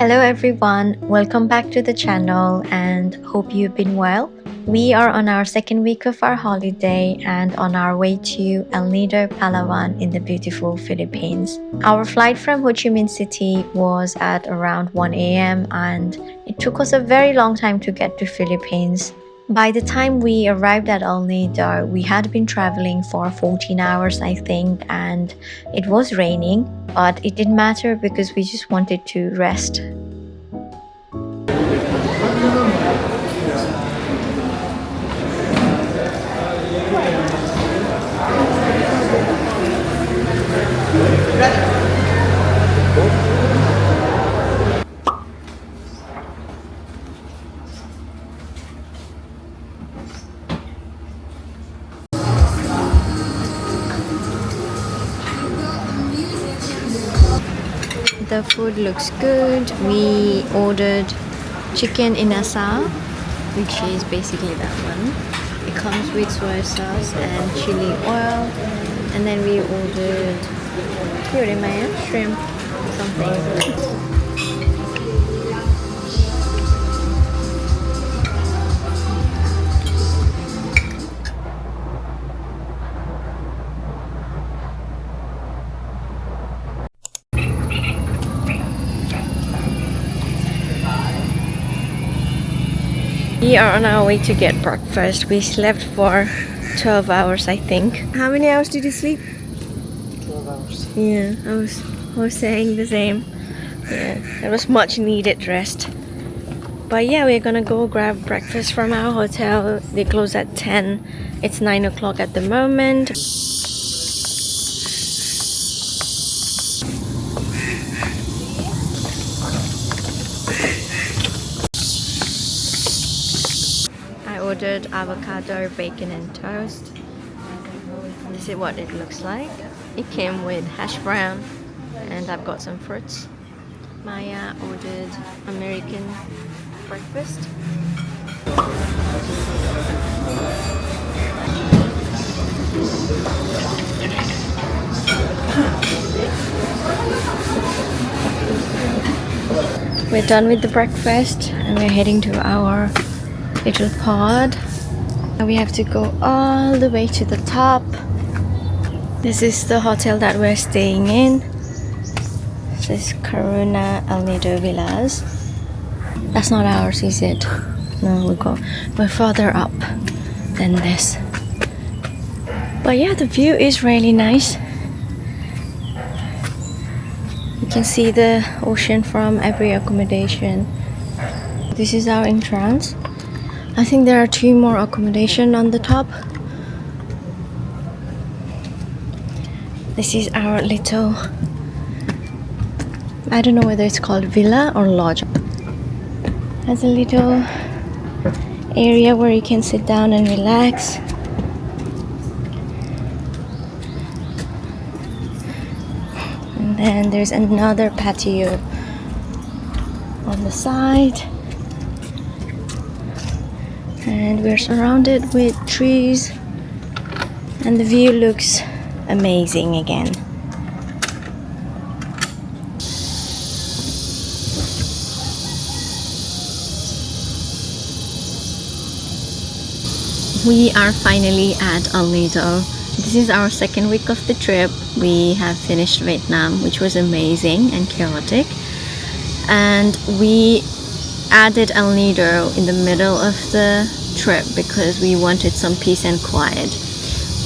Hello everyone, welcome back to the channel and hope you've been well. We are on our second week of our holiday and on our way to El Nido, Palawan in the beautiful Philippines. Our flight from Ho Chi Minh City was at around 1 a.m. and it took us a very long time to get to Philippines. By the time we arrived at El Nido, we had been traveling for 14 hours I think, and it was raining, but it didn't matter because we just wanted to rest. The food looks good. We ordered chicken inasal, which is basically that one. It comes with soy sauce and chili oil. And then we ordered shrimp something. We are on our way to get breakfast. We slept for 12 hours I think. How many hours did you sleep? 12 hours. Yeah, I was saying the same. Yeah, it was much needed rest. But yeah, we're gonna go grab breakfast from our hotel. They close at 10. It's 9 o'clock at the moment. I ordered avocado, bacon and toast. This is what it looks like. It came with hash brown and I've got some fruits. Maya ordered American breakfast. We're done with the breakfast and we're heading to our little pod. Now we have to go all the way to the top. This is the hotel that we're staying in. This is Karuna El Nido Villas. That's not ours, is it? No, we're further up than this. But yeah, the view is really nice. You can see the ocean from every accommodation. This is our entrance. I think there are 2 more accommodation on the top. This is our little, I don't know whether it's called villa or lodge. Has a little area where you can sit down and relax. And then there's another patio on the side. And we're surrounded with trees and the view looks amazing again. We are finally at El Nido. This is our second week of the trip. We have finished Vietnam, which was amazing and chaotic, and we added El Nido in the middle of the trip because we wanted some peace and quiet.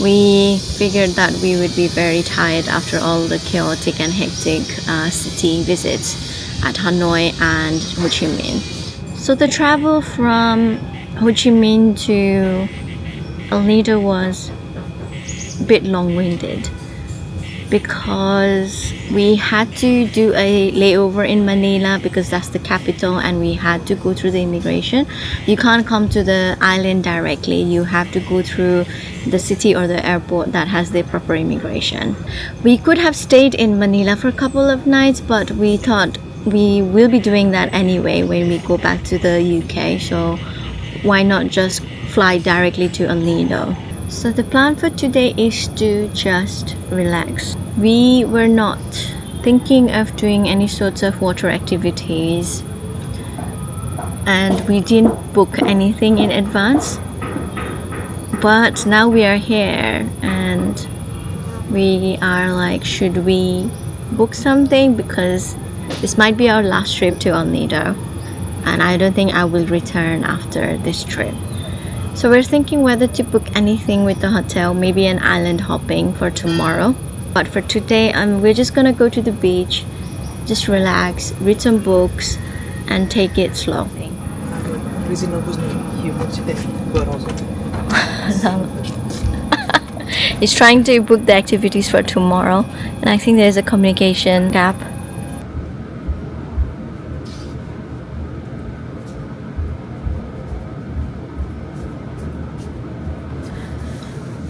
We figured that we would be very tired after all the chaotic and hectic city visits at Hanoi and Ho Chi Minh. So the travel from Ho Chi Minh to El Nido was a bit long-winded because we had to do a layover in Manila because that's the capital, and we had to go through the immigration. You can't come to the island directly. You have to go through the city or the airport that has the proper immigration. We could have stayed in Manila for a couple of nights, but we thought we will be doing that anyway when we go back to the UK, so why not just fly directly to El Nido. So the plan for today is to just relax. We were not thinking of doing any sorts of water activities, and we didn't book anything in advance. But now we are here and we are like, should we book something, because this might be our last trip to Nido, and I don't think I will return after this trip. So we're thinking whether to book anything with the hotel, maybe an island hopping for tomorrow. But for today, we're just gonna go to the beach, just relax, read some books, and take it slow. He's trying to book the activities for tomorrow, and I think there's a communication gap.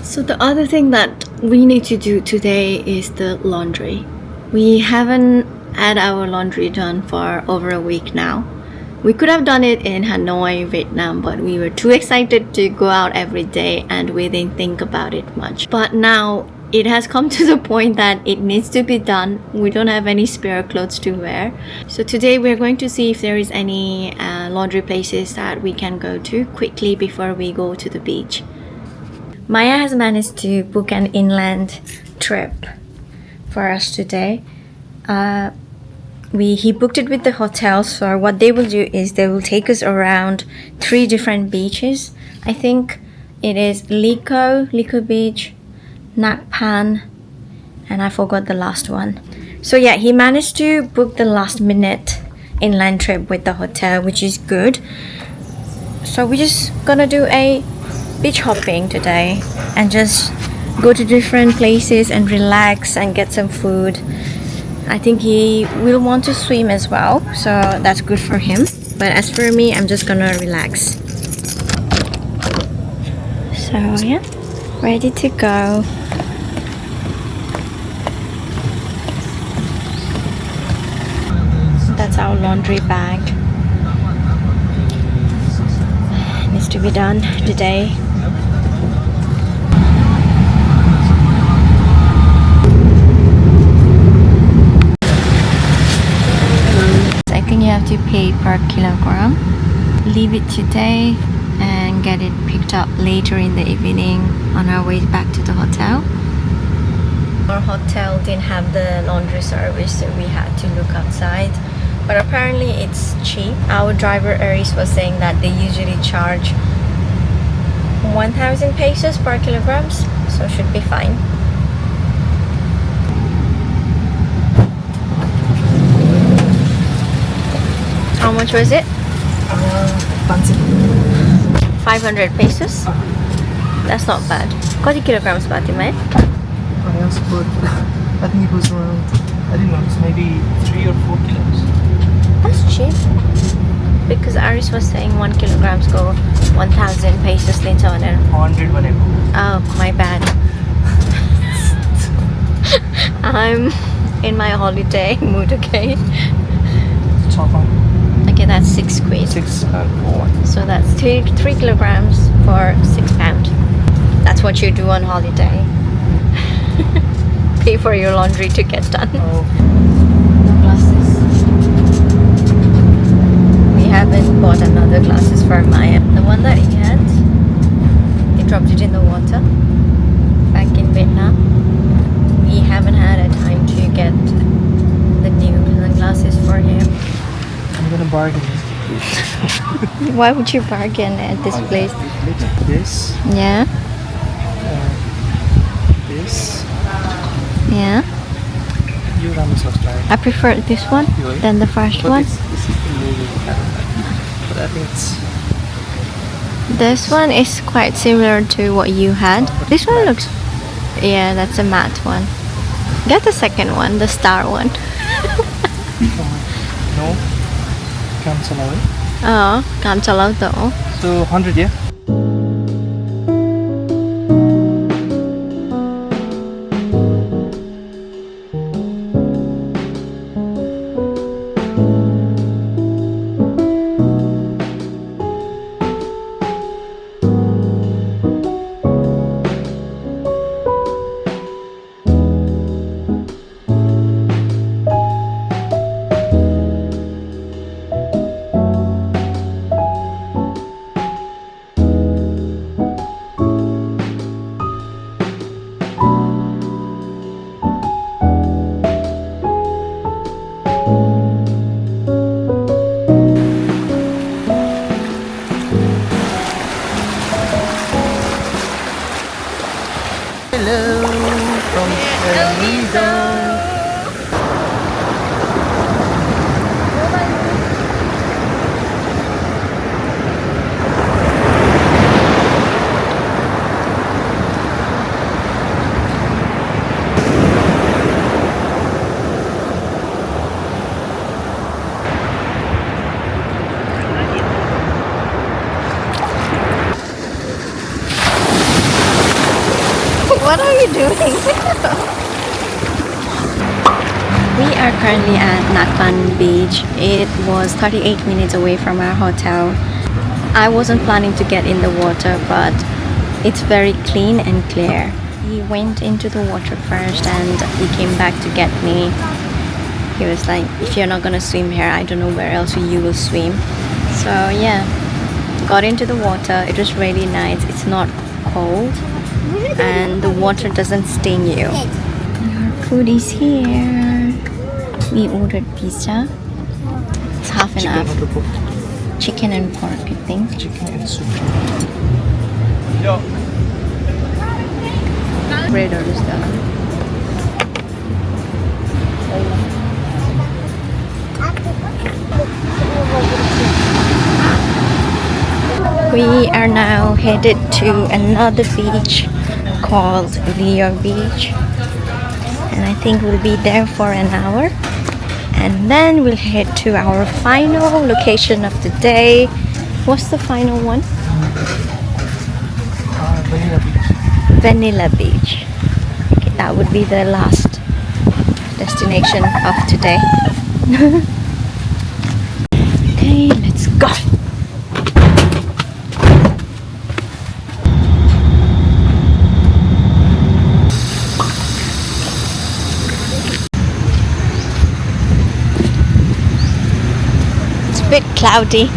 So the other thing that we need to do today is the laundry. We haven't had our laundry done for over a week now. We could have done it in Hanoi, Vietnam, but we were too excited to go out every day and we didn't think about it much. But now it has come to the point that it needs to be done. We don't have any spare clothes to wear. So today we're going to see if there is any laundry places that we can go to quickly before we go to the beach. Maya has managed to book an inland trip for us today. He booked it with the hotel, so what they will do is they will take us around 3 different beaches. I think it is Lio Beach, Nacpan, and I forgot the last one. So yeah, he managed to book the last minute inland trip with the hotel, which is good. So we're just gonna do a beach hopping today and just go to different places and relax and get some food. I think he will want to swim as well, so that's good for him. But as for me, I'm just gonna relax. So yeah, ready to go. That's our laundry bag. Needs to be done today. I think you have to pay per kilogram. Leave it today and get it picked up later in the evening on our way back to the hotel. Our hotel didn't have the laundry service, so we had to look outside. But apparently it's cheap. Our driver Aris was saying that they usually charge 1,000 pesos per kilograms, so should be fine. How much was it? 500 pesos? That's not bad. How kilograms bati mai? I think it was around, I didn't know, it's maybe 3 or 4 kilos. That's cheap. Because Aris was saying 1 kilograms go 1,000 pesos later on. 100 whatever. Oh, my bad. I'm in my holiday mood, okay? Okay, that's 6 quid. 6 4. So that's 3 kilograms for £6. That's what you do on holiday. Pay for your laundry to get done. Oh. No glasses. We haven't bought another glasses for Maya. The one that he had, he dropped it in the water back in Vietnam. We haven't had a time to get the new glasses for him. I'm gonna bargain. Why would you bargain at this place? This. Yeah. This. Yeah. I prefer this one than the first one. This is the movie camera. But I think it's... This one is quite similar to what you had. This one looks... Yeah, that's a matte one. Get the second one, the star one. No. Cancel away. Oh, cancel out though. So 100, yeah? What are you doing? We are currently at Nacpan Beach. It was 38 minutes away from our hotel. I wasn't planning to get in the water, but it's very clean and clear. He went into the water first and he came back to get me. He was like, if you're not gonna swim here, I don't know where else you will swim. So yeah, got into the water. It was really nice. It's not cold and the water doesn't sting you. Our food is here. We ordered pizza. It's half an hour. Chicken and pork, I think. Chicken and soup. Bread or is that? We are now headed to another beach called Lio Beach, and I think we'll be there for an hour, and then we'll head to our final location of the day. What's the final one? Vanilla Beach. Vanilla Beach. Okay, that would be the last destination of today. Okay, let's go. It's a bit cloudy.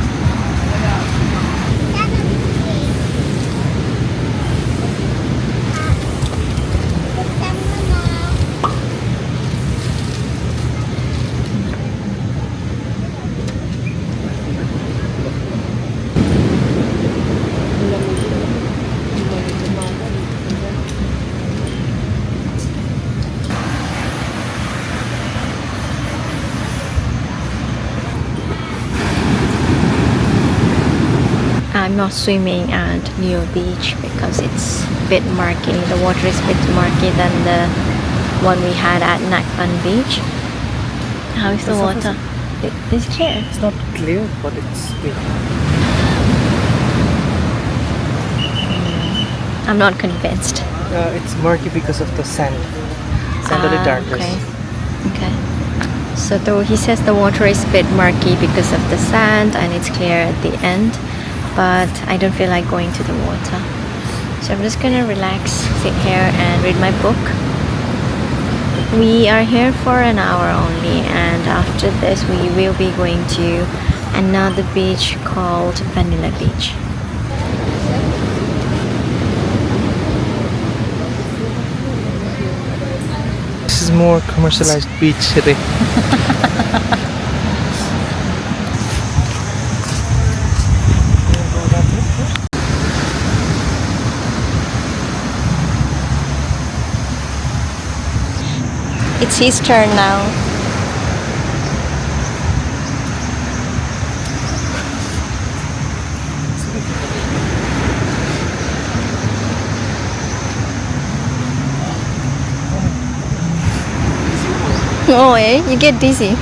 I'm not swimming at Lio Beach because it's a bit murky. The water is a bit murky than the one we had at Nacpan Beach. How is the water? It's clear. It's not clear, but it's clear. I'm not convinced. It's murky because of the sand. Sand of the darkness. Okay. So though he says the water is a bit murky because of the sand and it's clear at the end, but I don't feel like going to the water. So I'm just gonna relax, sit here and read my book. We are here for an hour only, and after this we will be going to another beach called Vanilla Beach. This is more commercialized beach city. It's his turn now. Oh, eh? You get dizzy.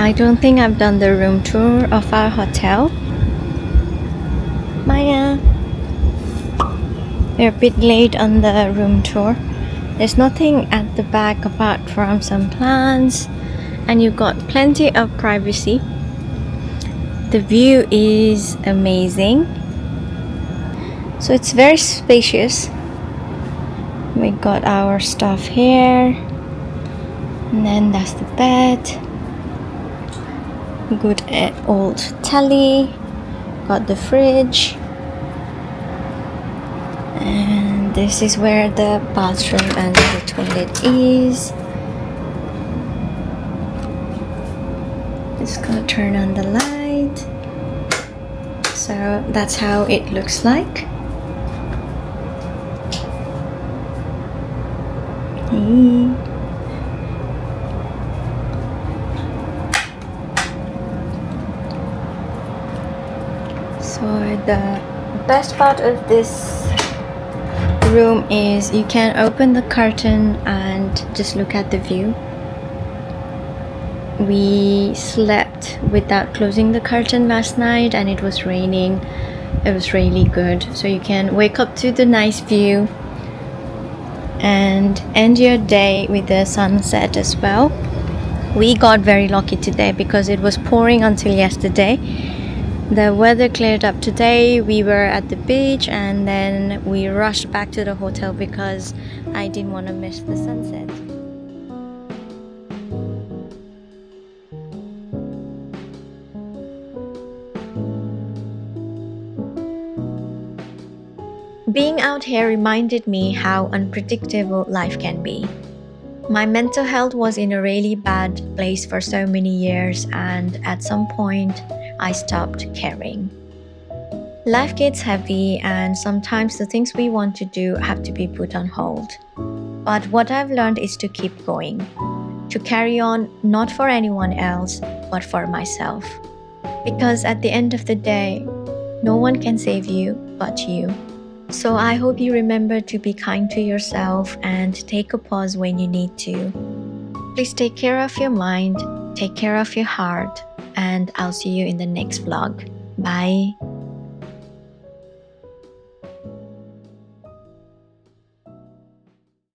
I don't think I've done the room tour of our hotel. Maya, we're a bit late on the room tour. There's nothing at the back apart from some plants, and you've got plenty of privacy. The view is amazing. So it's very spacious. We got our stuff here, and then that's the bed. Good old telly. Got the fridge, and this is where the bathroom and the toilet is. Just gonna turn on the light. So that's how it looks like. So the best part of this room is you can open the curtain and just look at the view. We slept without closing the curtain last night and it was raining. It was really good. So you can wake up to the nice view and end your day with the sunset as well. We got very lucky today because it was pouring until yesterday. The weather cleared up today. We were at the beach and then we rushed back to the hotel because I didn't want to miss the sunset. Being out here reminded me how unpredictable life can be. My mental health was in a really bad place for so many years, and at some point, I stopped caring. Life gets heavy, and sometimes the things we want to do have to be put on hold. But what I've learned is to keep going, to carry on not for anyone else, but for myself. Because at the end of the day, no one can save you but you. So I hope you remember to be kind to yourself and take a pause when you need to. Please take care of your mind, take care of your heart, and I'll see you in the next vlog. Bye!